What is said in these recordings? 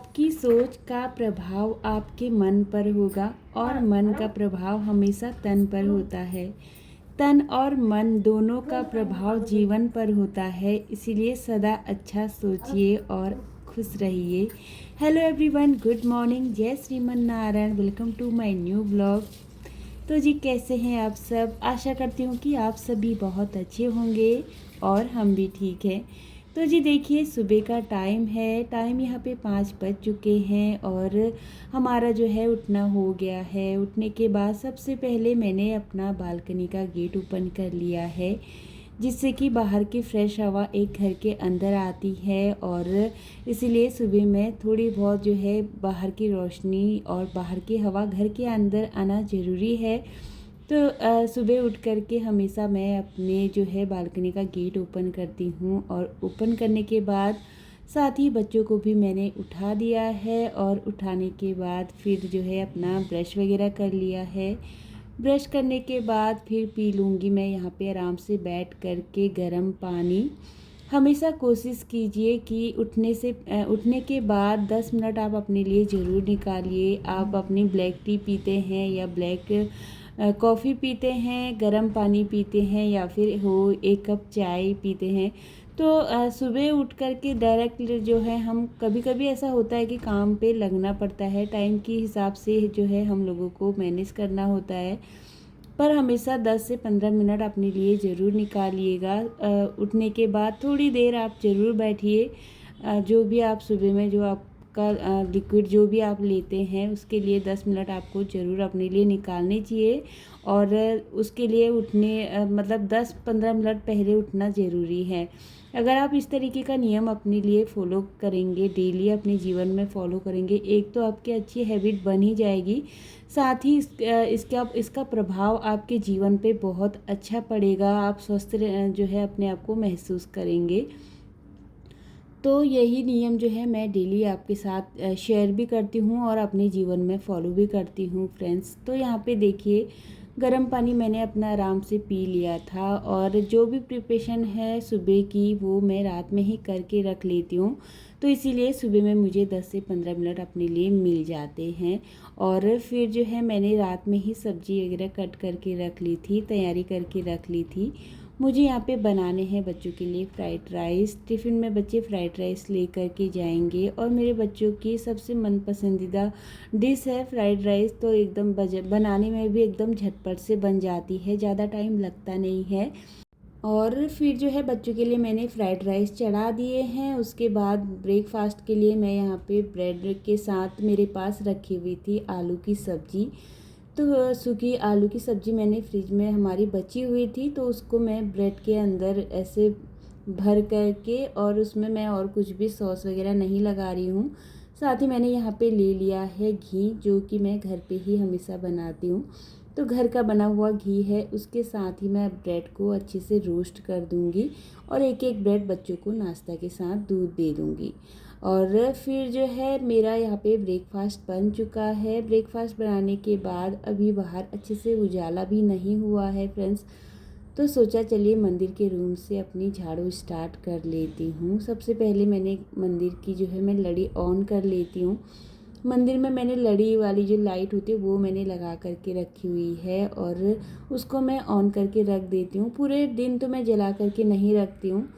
आपकी सोच का प्रभाव आपके मन पर होगा और मन का प्रभाव हमेशा तन पर होता है। तन और मन दोनों का प्रभाव जीवन पर होता है, इसीलिए सदा अच्छा सोचिए और खुश रहिए। हेलो एवरीवन, गुड मॉर्निंग, जय Shriman Narayan. Welcome to my new blog. तो जी, कैसे हैं आप सब? आशा करती हूँ कि आप सभी बहुत अच्छे होंगे और हम भी ठीक हैं। तो जी देखिए, सुबह का टाइम है, टाइम यहाँ पे 5 बज चुके हैं और हमारा जो है उठना हो गया है। उठने के बाद सबसे पहले मैंने अपना बालकनी का गेट ओपन कर लिया है, जिससे कि बाहर की फ्रेश हवा एक घर के अंदर आती है। और इसीलिए सुबह में थोड़ी बहुत जो है बाहर की रोशनी और बाहर की हवा घर के अंदर आना ज़रूरी है। तो सुबह उठ कर के हमेशा मैं अपने जो है बालकनी का गेट ओपन करती हूँ और ओपन करने के बाद साथ ही बच्चों को भी मैंने उठा दिया है। और उठाने के बाद फिर जो है अपना ब्रश वगैरह कर लिया है। ब्रश करने के बाद फिर पी लूँगी मैं यहाँ पे आराम से बैठ कर के गर्म पानी। हमेशा कोशिश कीजिए कि उठने के बाद 10 मिनट आप अपने लिए ज़रूर निकालिए। आप अपनी ब्लैक टी पीते हैं या ब्लैक कॉफ़ी पीते हैं, गर्म पानी पीते हैं या फिर हो 1 कप चाय पीते हैं, तो सुबह उठ कर के डायरेक्ट जो है हम कभी-कभी ऐसा होता है कि काम पे लगना पड़ता है, टाइम के हिसाब से जो है हम लोगों को मैनेज करना होता है। पर हमेशा 10 से 15 मिनट अपने लिए ज़रूर निकालिएगा। उठने के बाद थोड़ी देर आप ज़रूर बैठिए। जो भी आप सुबह में जो आपका लिक्विड जो भी आप लेते हैं उसके लिए 10 मिनट आपको ज़रूर अपने लिए निकालने चाहिए। और उसके लिए मतलब 10-15 मिनट पहले उठना ज़रूरी है। अगर आप इस तरीके का नियम अपने लिए फ़ॉलो करेंगे, डेली अपने जीवन में फ़ॉलो करेंगे, एक तो आपकी अच्छी हैबिट बन ही जाएगी, साथ ही इसका प्रभाव आपके जीवन पे बहुत अच्छा पड़ेगा। आप स्वस्थ जो है अपने आप को महसूस करेंगे। तो यही नियम जो है मैं डेली आपके साथ शेयर भी करती हूँ और अपने जीवन में फ़ॉलो भी करती हूँ फ्रेंड्स। तो यहाँ पे देखिए, गर्म पानी मैंने अपना आराम से पी लिया था और जो भी प्रिपरेशन है सुबह की वो मैं रात में ही करके रख लेती हूँ। तो इसीलिए सुबह में मुझे 10 से 15 मिनट अपने लिए मिल जाते हैं। और फिर जो है मैंने रात में ही सब्ज़ी वगैरह कट करके रख ली थी, तैयारी करके रख ली थी। मुझे यहाँ पे बनाने हैं बच्चों के लिए फ़्राइड राइस। टिफ़िन में बच्चे फ़्राइड राइस लेकर के जाएंगे और मेरे बच्चों की सबसे मन पसंदीदा डिश है फ़्राइड राइस। तो एकदम बनाने में भी एकदम झटपट से बन जाती है, ज़्यादा टाइम लगता नहीं है। और फिर जो है बच्चों के लिए मैंने फ़्राइड राइस चढ़ा दिए हैं। उसके बाद ब्रेकफास्ट के लिए मैं यहाँ पे ब्रेड के साथ मेरे पास रखी हुई थी आलू की सब्ज़ी। तो सूखी आलू की सब्ज़ी मैंने फ्रिज में हमारी बची हुई थी, तो उसको मैं ब्रेड के अंदर ऐसे भर कर के और उसमें मैं और कुछ भी सॉस वगैरह नहीं लगा रही हूँ। साथ ही मैंने यहाँ पे ले लिया है घी, जो कि मैं घर पे ही हमेशा बनाती हूँ। तो घर का बना हुआ घी है, उसके साथ ही मैं ब्रेड को अच्छे से रोस्ट कर दूँगी और एक एक ब्रेड बच्चों को नाश्ता के साथ दूध दे दूँगी। और फिर जो है मेरा यहाँ पे ब्रेकफास्ट बन चुका है। ब्रेकफास्ट बनाने के बाद अभी बाहर अच्छे से उजाला भी नहीं हुआ है फ्रेंड्स, तो सोचा चलिए मंदिर के रूम से अपनी झाड़ू स्टार्ट कर लेती हूँ। सबसे पहले मैंने मंदिर की जो है मैं लड़ी ऑन कर लेती हूँ। मंदिर में मैंने लड़ी वाली जो लाइट होती है वो मैंने लगा करके रखी हुई है और उसको मैं ऑन करके रख देती हूँ। पूरे दिन तो मैं जला करके नहीं रखती हूँ,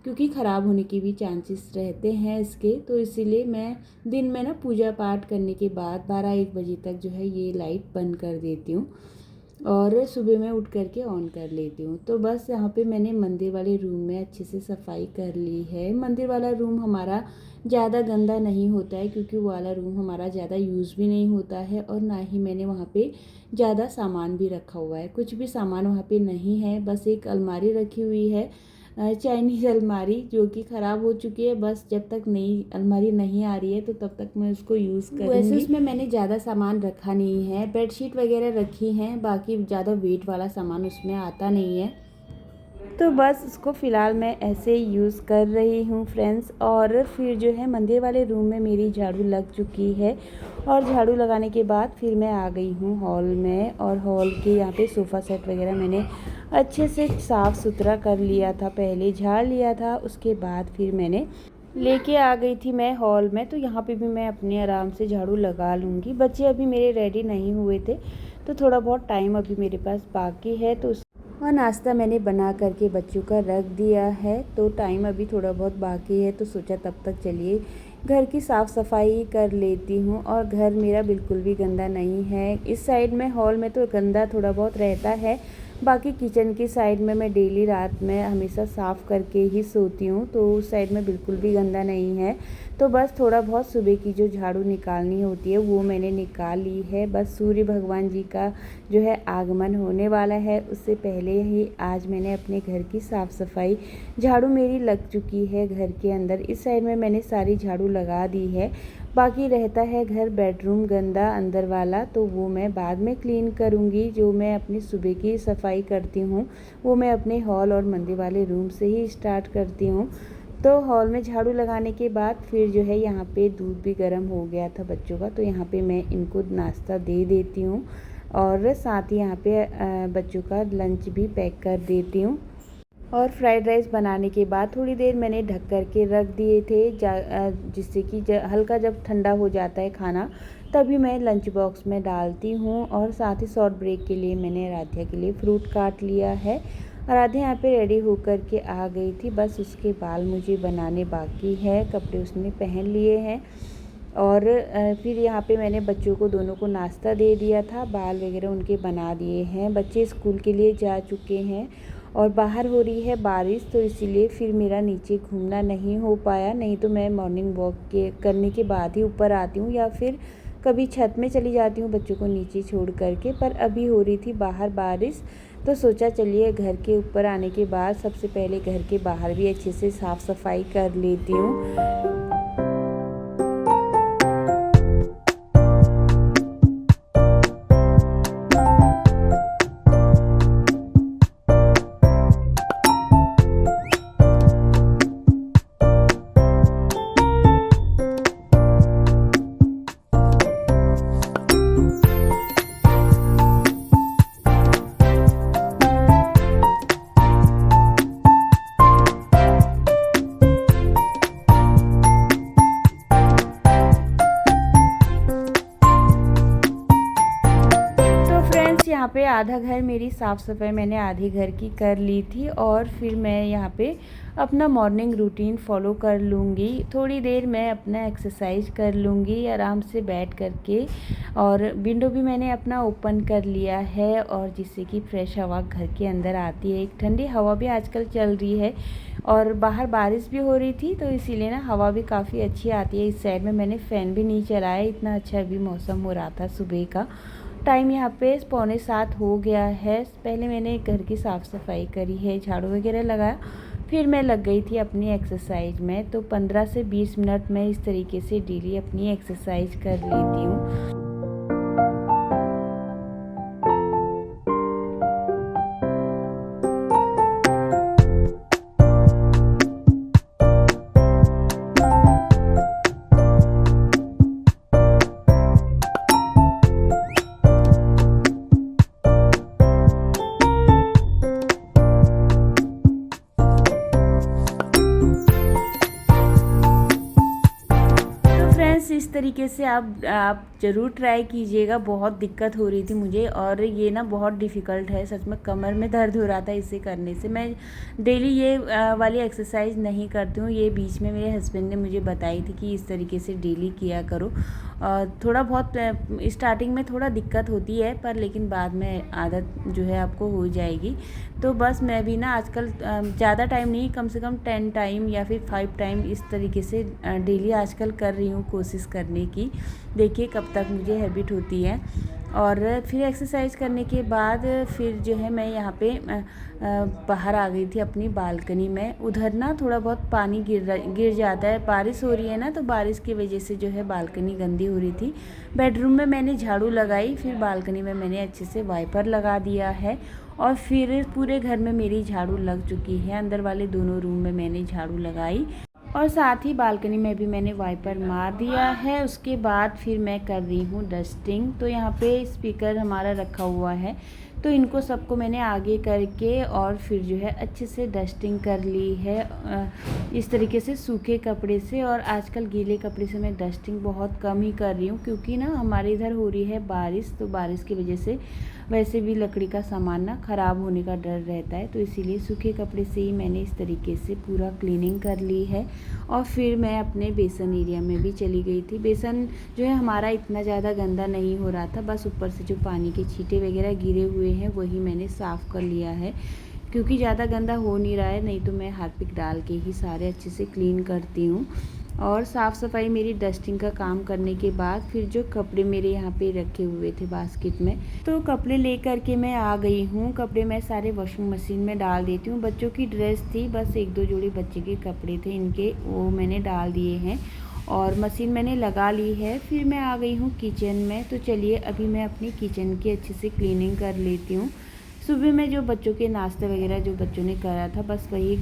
क्योंकि ख़राब होने के भी चांसेस रहते हैं इसके। तो इसीलिए मैं दिन में ना पूजा पाठ करने के बाद 12-1 बजे तक जो है ये लाइट बंद कर देती हूँ और सुबह में उठ कर के ऑन कर लेती हूँ। तो बस यहाँ पे मैंने मंदिर वाले रूम में अच्छे से सफाई कर ली है। मंदिर वाला रूम हमारा ज़्यादा गंदा नहीं होता है, क्योंकि वो वाला रूम हमारा ज़्यादा यूज़ भी नहीं होता है और ना ही मैंने वहाँ पे ज़्यादा सामान भी रखा हुआ है। कुछ भी सामान वहाँ पे नहीं है, बस एक अलमारी रखी हुई है, चाइनीज़ अलमारी, जो कि ख़राब हो चुकी है। बस जब तक नई अलमारी नहीं आ रही है तो तब तक मैं उसको यूज़ करूँगी। वैसे उसमें मैंने ज़्यादा सामान रखा नहीं है, बेडशीट वगैरह रखी हैं, बाकी ज़्यादा वेट वाला सामान उसमें आता नहीं है। तो बस इसको फ़िलहाल मैं ऐसे ही यूज़ कर रही हूँ फ्रेंड्स। और फिर जो है मंदिर वाले रूम में मेरी झाड़ू लग चुकी है और झाड़ू लगाने के बाद फिर मैं आ गई हूँ हॉल में। और हॉल के यहाँ पे सोफ़ा सेट वगैरह मैंने अच्छे से साफ़ सुथरा कर लिया था, पहले झाड़ लिया था, उसके बाद फिर मैंने लेके आ गई थी मैं हॉल में, तो यहाँ पे भी मैं अपने आराम से झाड़ू लगा लूँगी। बच्चे अभी मेरे रेडी नहीं हुए थे, तो थोड़ा बहुत टाइम अभी मेरे पास बाकी है। तो और नाश्ता मैंने बना करके बच्चों का रख दिया है, तो टाइम अभी थोड़ा बहुत बाकी है, तो सोचा तब तक चलिए घर की साफ़ सफाई कर लेती हूँ। और घर मेरा बिल्कुल भी गंदा नहीं है। इस साइड में हॉल में तो गंदा थोड़ा बहुत रहता है, बाकी किचन की साइड में मैं डेली रात में हमेशा साफ़ करके ही सोती हूँ, तो उस साइड में बिल्कुल भी गंदा नहीं है। तो बस थोड़ा बहुत सुबह की जो झाड़ू निकालनी होती है वो मैंने निकाल ली है। बस सूर्य भगवान जी का जो है आगमन होने वाला है, उससे पहले ही आज मैंने अपने घर की साफ़ सफाई, झाड़ू मेरी लग चुकी है घर के अंदर। इस साइड में मैंने सारी झाड़ू लगा दी है। बाकी रहता है घर बेडरूम गंदा अंदर वाला, तो वो मैं बाद में क्लीन करूँगी। जो मैं अपनी सुबह की सफाई करती हूँ वो मैं अपने हॉल और मंदिर वाले रूम से ही स्टार्ट करती हूँ। तो हॉल में झाड़ू लगाने के बाद फिर जो है यहाँ पे दूध भी गर्म हो गया था बच्चों का, तो यहाँ पे मैं इनको नाश्ता दे देती हूँ और साथ ही यहाँ पे बच्चों का लंच भी पैक कर देती हूँ। और फ्राइड राइस बनाने के बाद थोड़ी देर मैंने ढक कर के रख दिए थे, जिससे कि हल्का जब ठंडा हो जाता है खाना तभी मैं लंच बॉक्स में डालती हूँ। और साथ ही शॉर्ट ब्रेक के लिए मैंने आराध्या के लिए फ्रूट काट लिया है। आराध्या यहाँ पे रेडी होकर के आ गई थी, बस उसके बाल मुझे बनाने बाकी है। कपड़े उसने पहन लिए हैं और फिर यहाँ पे मैंने बच्चों को दोनों को नाश्ता दे दिया था, बाल वगैरह उनके बना दिए हैं। बच्चे स्कूल के लिए जा चुके हैं और बाहर हो रही है बारिश, तो इसीलिए फिर मेरा नीचे घूमना नहीं हो पाया। नहीं तो मैं मॉर्निंग वॉक करने के बाद ही ऊपर आती हूँ या फिर कभी छत में चली जाती हूँ बच्चों को नीचे छोड़ करके। पर अभी हो रही थी बाहर बारिश, तो सोचा चलिए घर के ऊपर आने के बाद सबसे पहले घर के बाहर भी अच्छे से साफ़ सफाई कर लेती हूँ। यहाँ पे आधा घर मेरी साफ़ सफाई मैंने आधी घर की कर ली थी और फिर मैं यहाँ पे अपना मॉर्निंग रूटीन फॉलो कर लूँगी। थोड़ी देर मैं अपना एक्सरसाइज कर लूँगी आराम से बैठ करके। और विंडो भी मैंने अपना ओपन कर लिया है, और जिससे कि फ्रेश हवा घर के अंदर आती है। एक ठंडी हवा भी आजकल चल रही है और बाहर बारिश भी हो रही थी, तो इसीलिए ना हवा भी काफ़ी अच्छी आती है। इस साइड में मैंने फ़ैन भी नहीं चलाया, इतना अच्छा भी मौसम हो रहा था। सुबह का टाइम यहाँ पे 6:45 हो गया है। पहले मैंने घर की साफ़ सफाई करी है, झाड़ू वगैरह लगाया, फिर मैं लग गई थी अपनी एक्सरसाइज में। तो 15 से 20 मिनट मैं इस तरीके से डेली अपनी एक्सरसाइज कर लेती हूँ। इस तरीके से आप ज़रूर ट्राई कीजिएगा। बहुत दिक्कत हो रही थी मुझे और ये ना बहुत डिफ़िकल्ट है, सच में कमर में दर्द हो रहा था इसे करने से। मैं डेली ये वाली एक्सरसाइज नहीं करती हूँ, ये बीच में मेरे हस्बैंड ने मुझे बताई थी कि इस तरीके से डेली किया करो। थोड़ा बहुत स्टार्टिंग में थोड़ा दिक्कत होती है, पर लेकिन बाद में आदत जो है आपको हो जाएगी। तो बस मैं भी ना आजकल ज़्यादा टाइम नहीं, कम से कम 10 टाइम या फिर 5 टाइम इस तरीके से डेली आजकल कर रही हूँ कोशिश करने की। देखिए कब तक मुझे हैबिट होती है। और फिर एक्सरसाइज करने के बाद फिर जो है मैं यहाँ पे बाहर आ गई थी अपनी बालकनी में। उधर ना थोड़ा बहुत पानी गिर जाता है, बारिश हो रही है ना, तो बारिश की वजह से जो है बालकनी गंदी हो रही थी। बेडरूम में मैंने झाड़ू लगाई, फिर बालकनी में मैंने अच्छे से वाइपर लगा दिया है और फिर पूरे घर में मेरी झाड़ू लग चुकी है। अंदर वाले दोनों रूम में मैंने झाड़ू लगाई और साथ ही बालकनी में भी मैंने वाइपर मार दिया है। उसके बाद फिर मैं कर रही हूँ डस्टिंग। तो यहाँ पे स्पीकर हमारा रखा हुआ है, तो इनको सबको मैंने आगे करके और फिर जो है अच्छे से डस्टिंग कर ली है इस तरीके से सूखे कपड़े से। और आजकल गीले कपड़े से मैं डस्टिंग बहुत कम ही कर रही हूँ, क्योंकि ना हमारे इधर हो रही है बारिश, तो बारिश की वजह से वैसे भी लकड़ी का सामान ना ख़राब होने का डर रहता है, तो इसीलिए सूखे कपड़े से ही मैंने इस तरीके से पूरा क्लीनिंग कर ली है। और फिर मैं अपने बेसन एरिया में भी चली गई थी। बेसन जो है हमारा इतना ज़्यादा गंदा नहीं हो रहा था, बस ऊपर से जो पानी के छींटे वगैरह गिरे हुए हैं वही मैंने साफ़ कर लिया है, क्योंकि ज़्यादा गंदा हो नहीं रहा है, नहीं तो मैं हार्पिक डाल के ही सारे अच्छे से क्लीन करती हूँ। और साफ़ सफाई मेरी डस्टिंग का काम करने के बाद फिर जो कपड़े मेरे यहाँ पे रखे हुए थे बास्केट में, तो कपड़े लेकर के मैं आ गई हूँ। कपड़े मैं सारे वॉशिंग मशीन में डाल देती हूँ। बच्चों की ड्रेस थी, बस 1-2 जोड़ी बच्चे के कपड़े थे इनके, वो मैंने डाल दिए हैं और मशीन मैंने लगा ली है। फिर मैं आ गई हूँ किचन में, तो चलिए अभी मैं अपनी किचन की अच्छे से क्लीनिंग कर लेती हूँ। सुबह में जो बच्चों के नाश्ते वगैरह जो बच्चों ने करा था, बस वही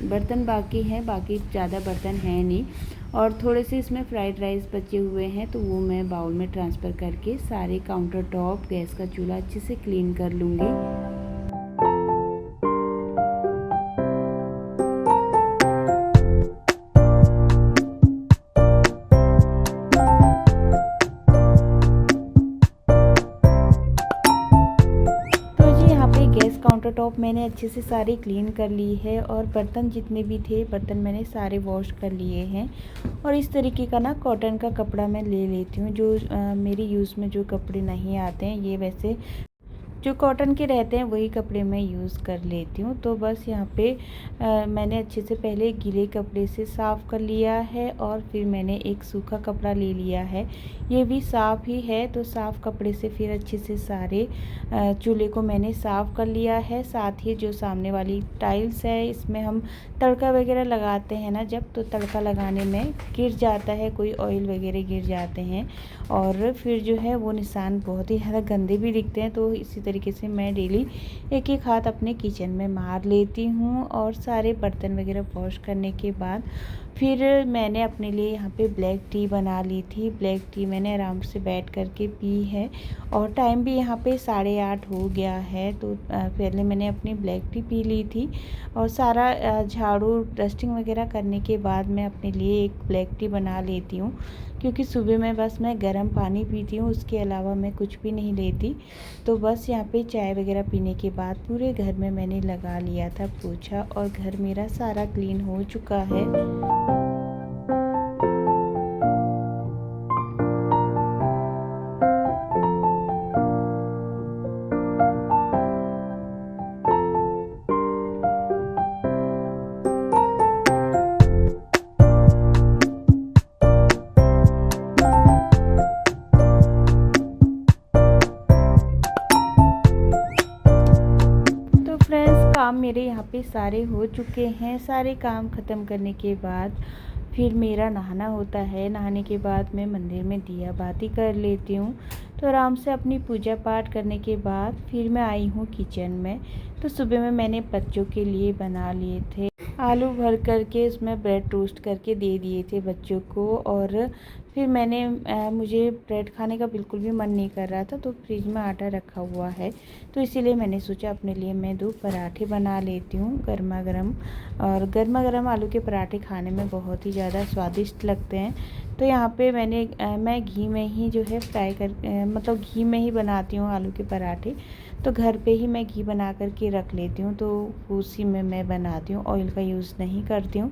बर्तन बाकी हैं, बाकी ज़्यादा बर्तन हैं नहीं। और थोड़े से इसमें फ्राइड राइस बचे हुए हैं, तो वो मैं बाउल में ट्रांसफ़र करके सारे काउंटर टॉप, गैस का चूल्हा अच्छे से क्लीन कर लूँगी। काउंटर टॉप मैंने अच्छे से सारी क्लीन कर ली है और बर्तन जितने भी थे बर्तन मैंने सारे वॉश कर लिए हैं। और इस तरीके का ना कॉटन का कपड़ा मैं ले लेती हूँ, जो मेरी यूज़ में जो कपड़े नहीं आते हैं, ये वैसे जो कॉटन के रहते हैं वही कपड़े मैं यूज़ कर लेती हूँ। तो बस यहाँ पे मैंने अच्छे से पहले गीले कपड़े से साफ़ कर लिया है और फिर मैंने एक सूखा कपड़ा ले लिया है, ये भी साफ़ ही है। तो साफ़ कपड़े से फिर अच्छे से सारे चूल्हे को मैंने साफ़ कर लिया है। साथ ही जो सामने वाली टाइल्स है, इसमें हम तड़का वगैरह लगाते हैं ना जब, तो तड़का लगाने में गिर जाता है, कोई ऑयल वगैरह गिर जाते हैं और फिर जो है वो निशान बहुत ही ज़्यादा गंदे भी दिखते हैं। तो इसी तरीके से मैं डेली एक एक हाथ अपने किचन में मार लेती हूँ। और सारे बर्तन वगैरह वॉश करने के बाद फिर मैंने अपने लिए यहाँ पे ब्लैक टी बना ली थी। ब्लैक टी मैंने आराम से बैठ करके पी है और टाइम भी यहाँ पे 8:30 हो गया है। तो पहले मैंने अपनी ब्लैक टी पी ली थी और सारा झाड़ू डस्टिंग वगैरह करने के बाद मैं अपने लिए एक ब्लैक टी बना लेती हूँ, क्योंकि सुबह में बस मैं गर्म पानी पीती हूँ, उसके अलावा मैं कुछ भी नहीं लेती। तो बस यहाँ पे चाय वगैरह पीने के बाद पूरे घर में मैंने लगा लिया था पोछा और घर मेरा सारा क्लीन हो चुका है। काम मेरे यहाँ पे सारे हो चुके हैं। सारे काम ख़त्म करने के बाद फिर मेरा नहाना होता है। नहाने के बाद मैं मंदिर में दिया बाती कर लेती हूँ। तो आराम से अपनी पूजा पाठ करने के बाद फिर मैं आई हूँ किचन में। तो सुबह में मैंने बच्चों के लिए बना लिए थे आलू भर करके, उसमें ब्रेड टोस्ट करके दे दिए थे बच्चों को। और फिर मैंने मुझे ब्रेड खाने का बिल्कुल भी मन नहीं कर रहा था, तो फ्रिज में आटा रखा हुआ है, तो इसीलिए मैंने सोचा अपने लिए मैं 2 पराठे बना लेती हूँ गर्मा गर्म। और गर्मा गर्म आलू के पराठे खाने में बहुत ही ज़्यादा स्वादिष्ट लगते हैं। तो यहाँ पे मैं घी में ही जो है फ्राई कर मतलब घी में ही बनाती हूँ आलू के पराठे। तो घर पे ही मैं घी बना कर के रख लेती हूँ, तो उसी में मैं बनाती हूँ, ऑयल का यूज़ नहीं करती हूँ।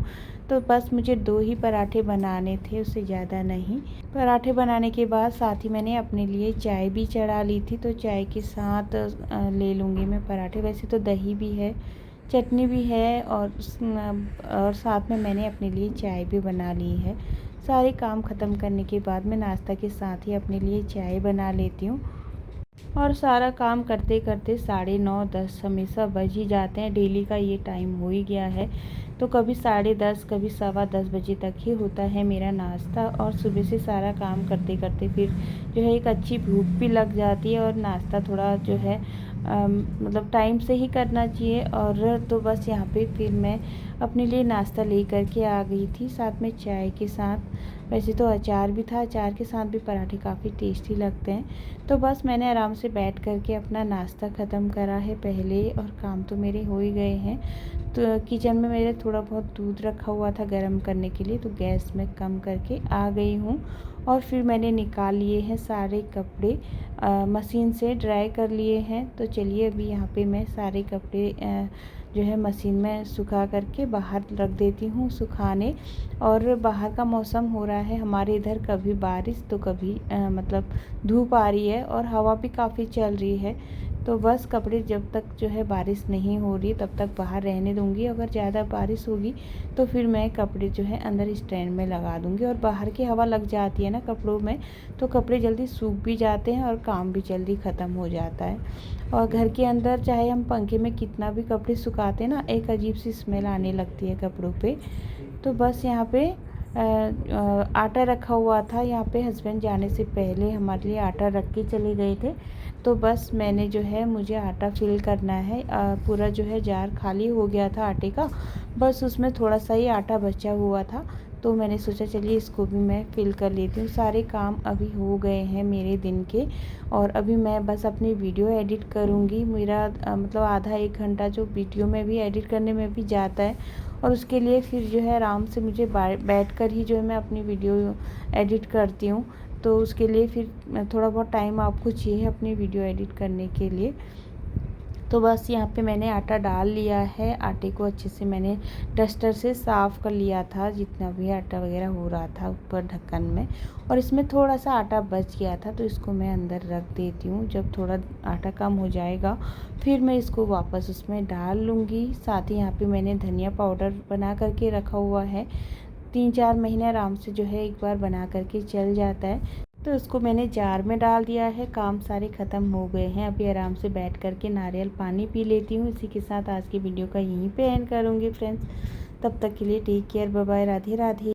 तो बस मुझे 2 ही पराठे बनाने थे, उससे ज़्यादा नहीं। पराठे बनाने के बाद साथ ही मैंने अपने लिए चाय भी चढ़ा ली थी, तो चाय के साथ ले लूँगी मैं पराठे। वैसे तो दही भी है, चटनी भी है और साथ में मैंने अपने लिए चाय भी बना ली है। सारे काम ख़त्म करने के बाद मैं नाश्ता के साथ ही अपने लिए चाय बना लेती हूँ। और सारा काम करते करते 9:30-10 हमेशा बज ही जाते हैं। डेली का ये टाइम हो ही गया है। तो कभी 10:30 कभी 10:15 बजे तक ही होता है मेरा नाश्ता। और सुबह से सारा काम करते करते फिर जो है एक अच्छी भूख भी लग जाती है और नाश्ता थोड़ा जो है मतलब टाइम से ही करना चाहिए। और तो बस यहाँ पे फिर मैं अपने लिए नाश्ता ले कर के आ गई थी, साथ में चाय के साथ। वैसे तो अचार भी था, अचार के साथ भी पराठे काफ़ी टेस्टी लगते हैं। तो बस मैंने आराम से बैठ कर के अपना नाश्ता ख़त्म करा है पहले, और काम तो मेरे हो ही गए हैं। तो किचन में मेरे थोड़ा बहुत दूध रखा हुआ था गर्म करने के लिए, तो गैस में कम करके आ गई हूँ। और फिर मैंने निकाल लिए हैं सारे कपड़े, मशीन से ड्राई कर लिए हैं। तो चलिए अभी यहाँ पे मैं सारे कपड़े जो है मशीन में सुखा करके बाहर रख देती हूँ सुखाने। और बाहर का मौसम हो रहा है हमारे इधर, कभी बारिश तो कभी मतलब धूप आ रही है, और हवा भी काफ़ी चल रही है। तो बस कपड़े जब तक जो है बारिश नहीं हो रही तब तक बाहर रहने दूँगी। अगर ज़्यादा बारिश होगी तो फिर मैं कपड़े जो है अंदर स्टैंड में लगा दूँगी। और बाहर की हवा लग जाती है ना कपड़ों में, तो कपड़े जल्दी सूख भी जाते हैं और काम भी जल्दी ख़त्म हो जाता है। और घर के अंदर चाहे हम पंखे में कितना भी कपड़े सुखाते हैं ना, एक अजीब सी स्मेल आने लगती है कपड़ों पे। तो बस यहाँ पे आटा रखा हुआ था। यहाँ पे हस्बैंड जाने से पहले हमारे लिए आटा रख के चले गए थे। तो बस मैंने जो है, मुझे आटा फिल करना है। पूरा जो है जार खाली हो गया था आटे का, बस उसमें थोड़ा सा ही आटा बचा हुआ था। तो मैंने सोचा चलिए इसको भी मैं फ़िल कर लेती हूँ। सारे काम अभी हो गए हैं मेरे दिन के, और अभी मैं बस अपनी वीडियो एडिट करूँगी। मेरा मतलब आधा 1 घंटा जो वीडियो में भी एडिट करने में भी जाता है, और उसके लिए फिर जो है आराम से मुझे बैठ कर ही जो है मैं अपनी वीडियो एडिट करती हूँ। तो उसके लिए फिर थोड़ा बहुत टाइम आपको चाहिए अपनी वीडियो एडिट करने के लिए। तो बस यहाँ पे मैंने आटा डाल लिया है। आटे को अच्छे से मैंने डस्टर से साफ़ कर लिया था, जितना भी आटा वगैरह हो रहा था ऊपर ढक्कन में। और इसमें थोड़ा सा आटा बच गया था, तो इसको मैं अंदर रख देती हूँ। जब थोड़ा आटा कम हो जाएगा फिर मैं इसको वापस उसमें डाल लूँगी। साथ ही यहाँ पे मैंने धनिया पाउडर बना करके रखा हुआ है। 3-4 महीने आराम से जो है एक बार बना करके चल जाता है। तो उसको मैंने जार में डाल दिया है। काम सारे ख़त्म हो गए हैं। अभी आराम से बैठ कर के नारियल पानी पी लेती हूँ। इसी के साथ आज की वीडियो का यहीं पे एंड करूँगी फ्रेंड्स। तब तक के लिए take care, bye bye, Radhe Radhe.